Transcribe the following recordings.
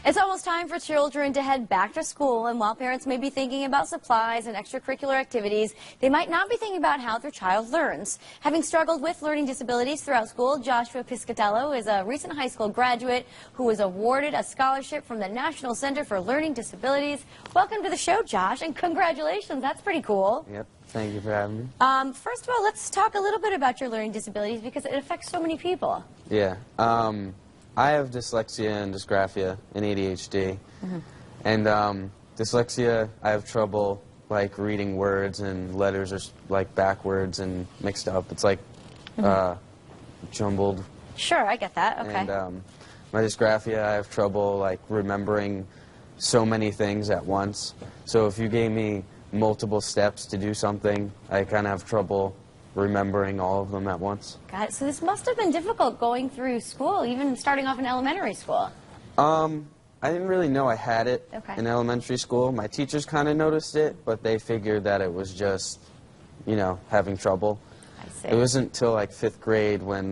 It's almost time for children to head back to school, and while parents may be thinking about supplies and extracurricular activities, they might not be thinking about how their child learns. Having struggled with learning disabilities throughout school, Joshua Piscatello is a recent high school graduate who was awarded a scholarship from the National Center for Learning Disabilities. Welcome to the show, Josh, and congratulations. That's pretty cool. Yep. Thank you for having me. First of all, let's talk a little bit about your learning disabilities because it affects so many people. Yeah. I have dyslexia and dysgraphia and ADHD. And dyslexia, I have trouble like reading words and letters are like backwards and mixed up. It's like jumbled. Sure, I get that. Okay. And my dysgraphia, I have trouble like remembering so many things at once. So if you gave me multiple steps to do something, I kind of have trouble remembering all of them at once. Got it. So this must have been difficult going through school, even starting off in elementary school. I didn't really know I had it Okay. in elementary school. My teachers kind of noticed it, but they figured that it was just, you know, having trouble. I see. It wasn't until like 5th grade when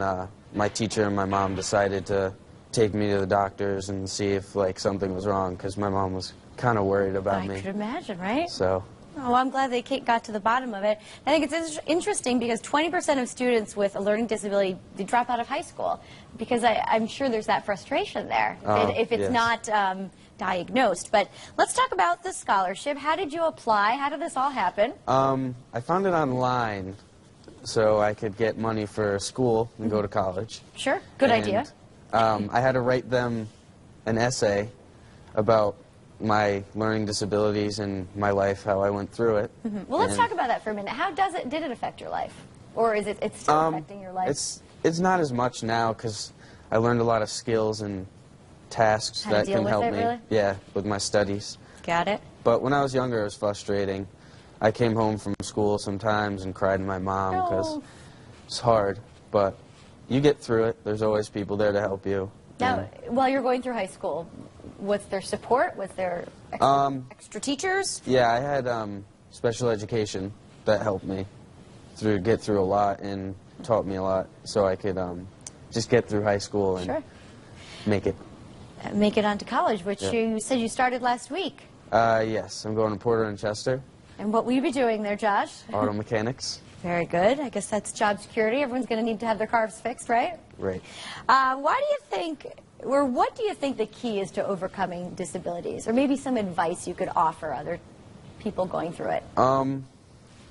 my teacher and my mom decided to take me to the doctors and see if like something was wrong, because my mom was kind of worried about me. I could imagine, right? So. Oh, well, I'm glad they got to the bottom of it. I think it's interesting because 20% of students with a learning disability they drop out of high school because I'm sure there's that frustration there if it's yes. not diagnosed. But let's talk about the scholarship. How did you apply? How did this all happen? I found it online so I could get money for school and go to college. Sure, good idea. I had to write them an essay about my learning disabilities and my life, how I went through it. Well, let's talk about that for a minute. How did it affect your life? Or is it's still affecting your life? It's not as much now because I learned a lot of skills and tasks How to that deal can with help it, me. really? Yeah, with my studies. Got it. But when I was younger, it was frustrating. I came home from school sometimes and cried to my mom because it's hard. But you get through it. There's always people there to help you. Now, while you're going through high school, was there support? Was there extra teachers? Yeah, I had special education that helped me get through a lot and taught me a lot, so I could just get through high school and make it. Make it onto college, which you said you started last week. Yes, I'm going to Porter and Chester. And what will you be doing there, Josh? Auto mechanics. Very good. I guess that's job security. Everyone's going to need to have their cars fixed, right? Right. Why do you think, or what do you think the key is to overcoming disabilities? Or maybe some advice you could offer other people going through it?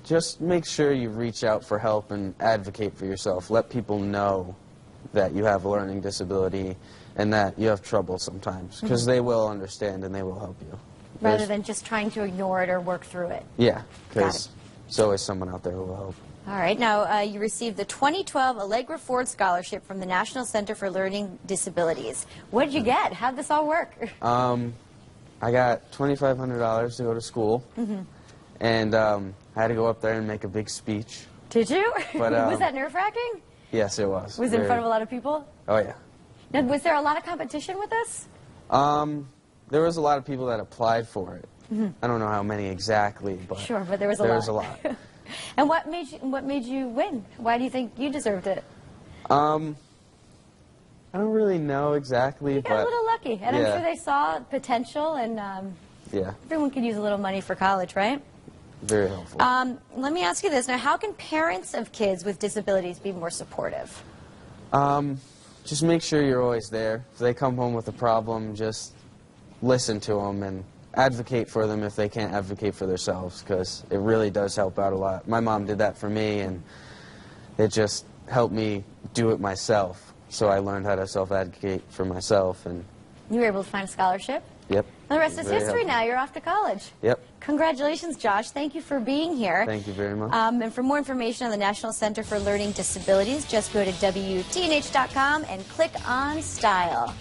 Just make sure you reach out for help and advocate for yourself. Let people know that you have a learning disability and that you have trouble sometimes, because they will understand and they will help you. Rather than just trying to ignore it or work through it. Yeah, because there's always someone out there who will help. All right. Now, you received the 2012 Allegra Ford Scholarship from the National Center for Learning Disabilities. What did you get? How did this all work? I got $2,500 to go to school, and I had to go up there and make a big speech. Did you? But, was that nerve-wracking? Yes, it was. Was it in front of a lot of people? Oh, yeah. Now, was there a lot of competition with this? There was a lot of people that applied for it. I don't know how many exactly, but sure, but there was a lot. There was a lot. And what made you win? Why do you think you deserved it? I don't really know exactly, you got a little lucky, and I'm yeah. sure they saw potential, and everyone could use a little money for college, right? Very helpful. Let me ask you this now: how can parents of kids with disabilities be more supportive? Just make sure you're always there. If they come home with a problem, just listen to them and advocate for them if they can't advocate for themselves, because it really does help out a lot. My mom did that for me, and it just helped me do it myself. So I learned how to self-advocate for myself. And you were able to find a scholarship? Yep. And the rest is history now. You're off to college. Yep. Congratulations, Josh. Thank you for being here. Thank you very much. And for more information on the National Center for Learning Disabilities, just go to WTNH.com and click on Style.